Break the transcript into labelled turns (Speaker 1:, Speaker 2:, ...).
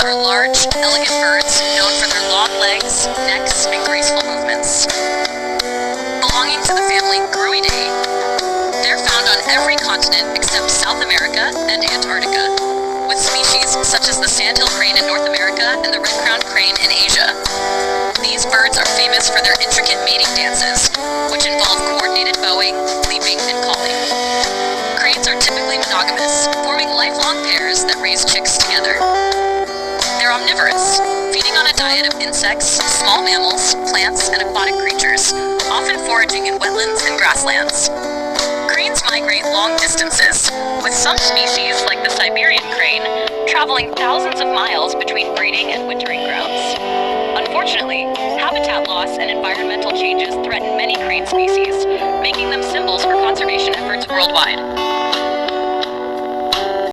Speaker 1: are large, elegant birds known for their long legs, necks, and graceful movements. Belonging to the family Gruidae, they're found on every continent except South America and Antarctica, with species such as the sandhill crane in North America and the red-crowned crane in Asia. These birds are famous for their intricate mating dances, which involve coordinated bowing, leaping, and calling. Cranes are typically monogamous, forming lifelong pairs that raise chicks together. They're omnivorous, feeding on a diet of insects, small mammals, plants, and aquatic creatures, often foraging in wetlands and grasslands. Cranes migrate long distances, with some species, like the Siberian crane, traveling thousands of miles between breeding and wintering grounds. Unfortunately, habitat loss and environmental changes threaten many crane species, making them symbols for conservation efforts worldwide.